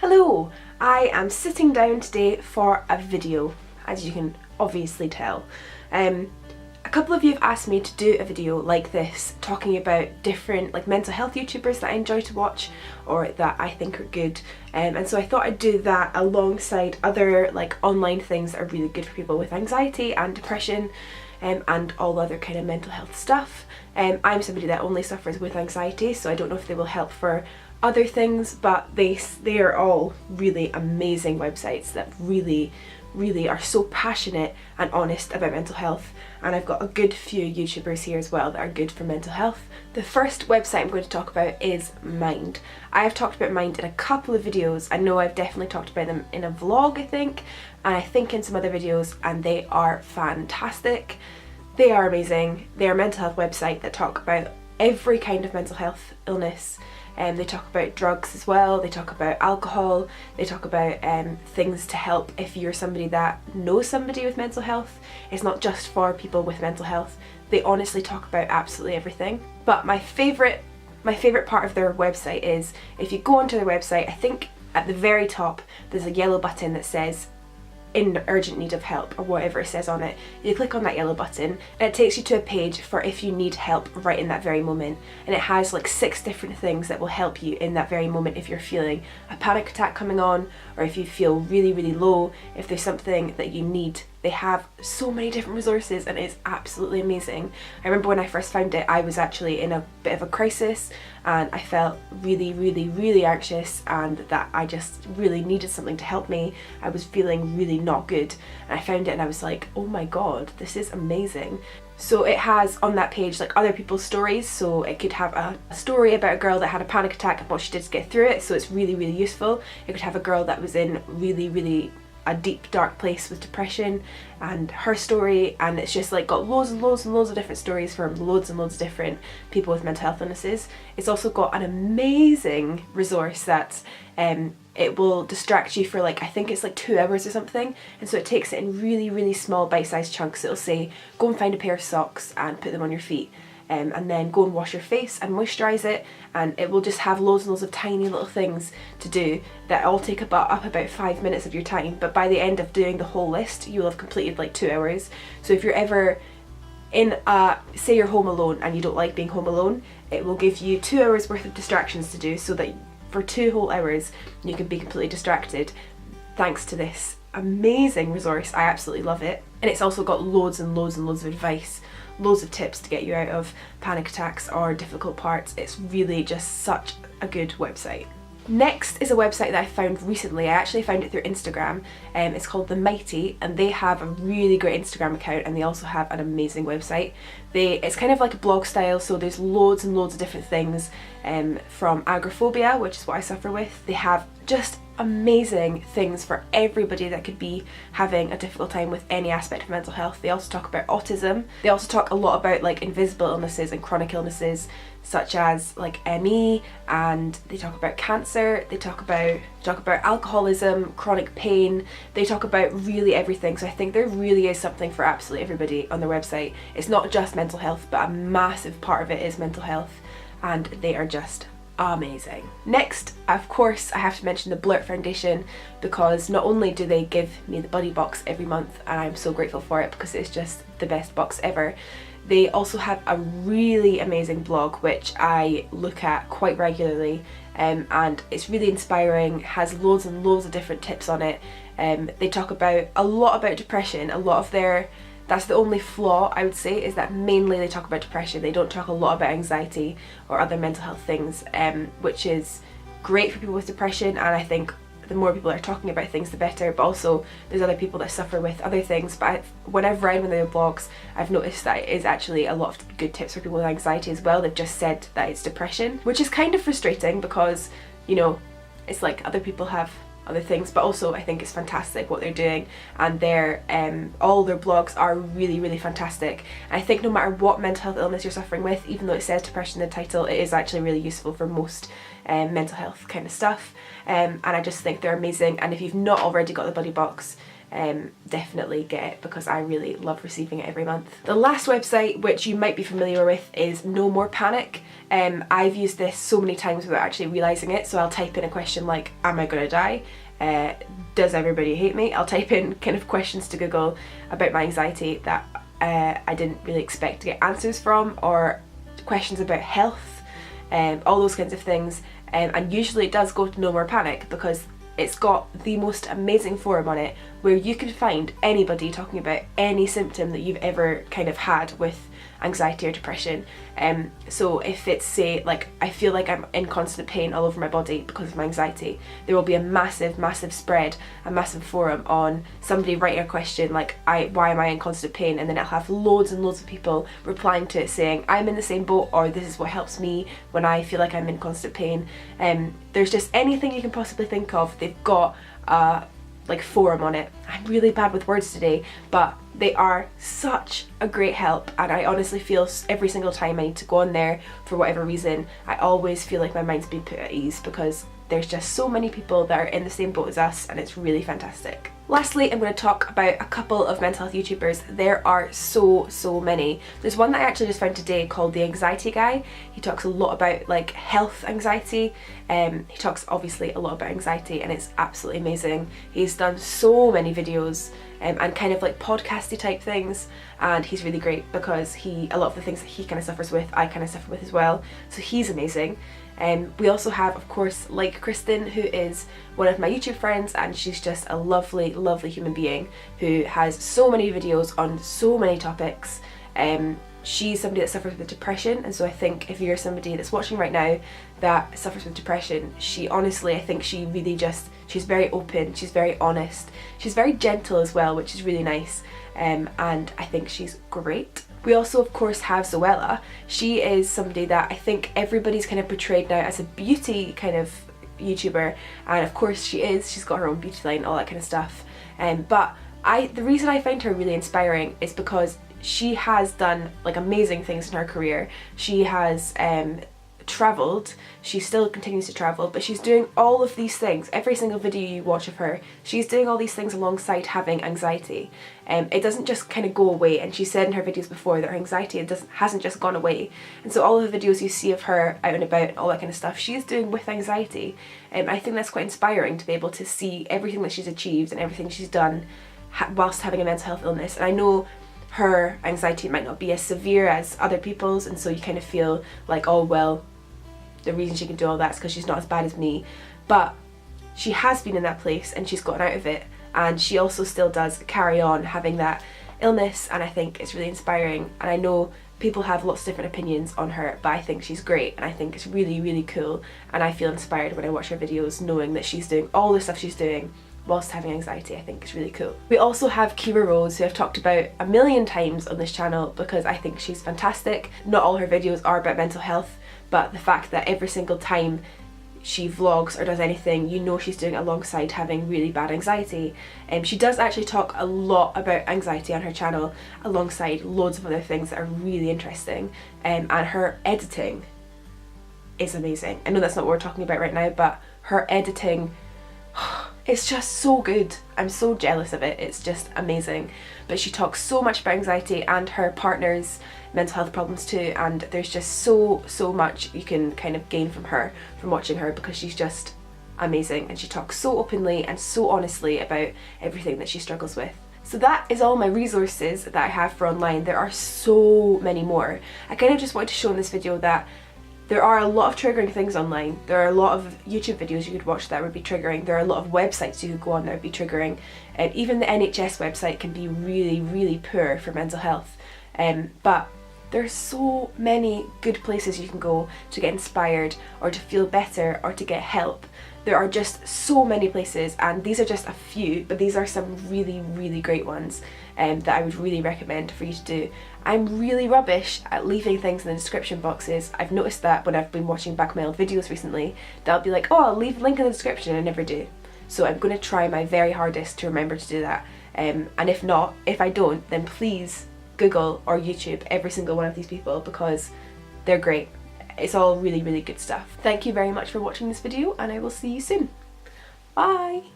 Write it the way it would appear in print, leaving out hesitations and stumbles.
Hello! I am sitting down today for a video, as you can obviously tell. A couple of you have asked me to do a video like this, talking about different mental health YouTubers that I enjoy to watch or that I think are good, and so I thought I'd do that alongside other online things that are really good for people with anxiety and depression and all other kind of mental health stuff. I'm somebody that only suffers with anxiety, so I don't know if they will help for other things, but they are all really amazing websites that really are so passionate and honest about mental health, and I've got a good few YouTubers here as well that are good for mental health. The first website I'm going to talk about is Mind. I have talked about Mind in a couple of videos. I know I've definitely talked about them in a vlog, I think, and I think in some other videos, and they are fantastic. They are amazing. They're a mental health website that talk about every kind of mental health illness. They talk about drugs as well, they talk about alcohol, they talk about things to help if you're somebody that knows somebody with mental health. It's not just for people with mental health. They honestly talk about absolutely everything. But my favourite part of their website is, if you go onto their website, I think at the very top there's a yellow button that says in urgent need of help, or whatever it says on it. You click on that yellow button and it takes you to a page for if you need help right in that very moment, and it has 6 different things that will help you in that very moment if you're feeling a panic attack coming on, or if you feel really low, if there's something that you need. They have so many different resources and it's absolutely amazing. I remember when I first found it, I was actually in a bit of a crisis and I felt really anxious, and that I just really needed something to help me. I was feeling really not good, and I found it and I was like, oh my god, this is amazing. So it has on that page other people's stories, so it could have a story about a girl that had a panic attack and what she did to get through it, so it's really useful. It could have a girl that was in really a deep dark place with depression and her story, and it's just got loads of different stories from loads of different people with mental health illnesses. It's also got an amazing resource that it will distract you for I think it's 2 hours or something, and so it takes it in really small bite-sized chunks. It'll say go and find a pair of socks and put them on your feet, and then go and wash your face and moisturise it, and it will just have loads of tiny little things to do that all take up about 5 minutes of your time, but by the end of doing the whole list you will have completed 2 hours. So if you're ever in say you're home alone and you don't like being home alone, it will give you 2 hours worth of distractions to do, so that for 2 whole hours you can be completely distracted thanks to this amazing resource. I absolutely love it, and it's also got loads of advice, loads of tips to get you out of panic attacks or difficult parts. It's really just such a good website. Next is a website that I found recently. I actually found it through Instagram. It's called the Matey, and they have a really great Instagram account, and they also have an amazing website. It's kind of like a blog style, so there's loads of different things, from agoraphobia, which is what I suffer with. They have just amazing things for everybody that could be having a difficult time with any aspect of mental health. They also talk about autism. They also talk a lot about invisible illnesses and chronic illnesses such as ME, and they talk about cancer. They talk about alcoholism, chronic pain. They talk about really everything. So I think there really is something for absolutely everybody on their website. It's not just mental health, but a massive part of it is mental health, and they are just amazing. Next, of course, I have to mention the Blurt Foundation, because not only do they give me the buddy box every month, and I'm so grateful for it because it's just the best box ever, they also have a really amazing blog which I look at quite regularly, and it's really inspiring, has loads of different tips on it. They talk about a lot about depression. That's the only flaw I would say, is that mainly they talk about depression. They don't talk a lot about anxiety or other mental health things, which is great for people with depression, and I think the more people are talking about things the better, but also there's other people that suffer with other things. But when I've read one of their blogs, I've noticed that it is actually a lot of good tips for people with anxiety as well. They've just said that it's depression, which is kind of frustrating because, it's other people have other things, but also I think it's fantastic what they're doing, and all their blogs are really fantastic. And I think no matter what mental health illness you're suffering with, even though it says depression in the title, it is actually really useful for most mental health kind of stuff, and I just think they're amazing. And if you've not already got the buddy box, definitely get it because I really love receiving it every month. The last website, which you might be familiar with, is No More Panic. I've used this so many times without actually realising it, so I'll type in a question like, am I gonna die? Does everybody hate me? I'll type in kind of questions to Google about my anxiety that I didn't really expect to get answers from, or questions about health, all those kinds of things, and usually it does go to No More Panic because it's got the most amazing forum on it where you can find anybody talking about any symptom that you've ever kind of had with anxiety or depression. So if it's, say, like, I feel like I'm in constant pain all over my body because of my anxiety, there will be a massive spread, a massive forum on somebody writing a question like, why am I in constant pain? And then it'll have loads and loads of people replying to it saying, I'm in the same boat, or this is what helps me when I feel like I'm in constant pain. There's just anything you can possibly think of, they've got like forum on it. I'm really bad with words today, but they are such a great help, and I honestly feel every single time I need to go on there for whatever reason, I always feel like my mind's been put at ease because there's just so many people that are in the same boat as us, and it's really fantastic. Lastly, I'm going to talk about a couple of mental health YouTubers. There are so many. There's one that I actually just found today called The Anxiety Guy. He talks a lot about like health anxiety. He talks obviously a lot about anxiety, and it's absolutely amazing. He's done so many videos and kind of like podcasty type things, and he's really great because a lot of the things that he kind of suffers with, I kind of suffer with as well. So he's amazing. We also have, of course, like Kristen, who is one of my YouTube friends, and she's just a lovely human being who has so many videos on so many topics. She's somebody that suffers with depression, and so I think if you're somebody that's watching right now that suffers with depression, she honestly, I think she really just, she's very open, she's very honest, she's very gentle as well, which is really nice, and I think she's great. We also of course have Zoella. She is somebody that I think everybody's kind of portrayed now as a beauty kind of YouTuber, and of course she is, she's got her own beauty line, all that kind of stuff, but the reason I find her really inspiring is because she has done like amazing things in her career. She has travelled, she still continues to travel, but she's doing all of these things. Every single video you watch of her, she's doing all these things alongside having anxiety. It doesn't just kind of go away, and she said in her videos before that her anxiety hasn't just gone away, and so all of the videos you see of her out and about, all that kind of stuff, she's doing with anxiety. I think that's quite inspiring to be able to see everything that she's achieved and everything she's done whilst having a mental health illness. And I know her anxiety might not be as severe as other people's, and so you kind of feel like, oh well, the reason she can do all that is because she's not as bad as me, but she has been in that place and she's gotten out of it, and she also still does carry on having that illness, and I think it's really inspiring. And I know people have lots of different opinions on her, but I think she's great, and I think it's really cool, and I feel inspired when I watch her videos knowing that she's doing all the stuff she's doing whilst having anxiety. I think it's really cool. We also have Kira Rose, who I've talked about a million times on this channel because I think she's fantastic. Not all her videos are about mental health, but the fact that every single time she vlogs or does anything, you know she's doing it alongside having really bad anxiety. She does actually talk a lot about anxiety on her channel alongside loads of other things that are really interesting, and her editing is amazing. I know that's not what we're talking about right now, but her editing, it's just so good. I'm so jealous of it. It's just amazing. But she talks so much about anxiety and her partner's mental health problems too, and there's just so much you can kind of gain from her, from watching her, because she's just amazing, and she talks so openly and so honestly about everything that she struggles with. So that is all my resources that I have for online. There are so many more. I kind of just wanted to show in this video that there are a lot of triggering things online. There are a lot of YouTube videos you could watch that would be triggering. There are a lot of websites you could go on that would be triggering. And even the NHS website can be really poor for mental health. But there's so many good places you can go to get inspired or to feel better or to get help. There are just so many places, and these are just a few, but these are some really great ones that I would really recommend for you to do. I'm really rubbish at leaving things in the description boxes. I've noticed that when I've been watching back my old videos recently, that I'll be like, oh, I'll leave a link in the description, and I never do. So I'm going to try my very hardest to remember to do that. And if not, if I don't, then please Google or YouTube every single one of these people, because they're great. It's all really good stuff. Thank you very much for watching this video, and I will see you soon. Bye!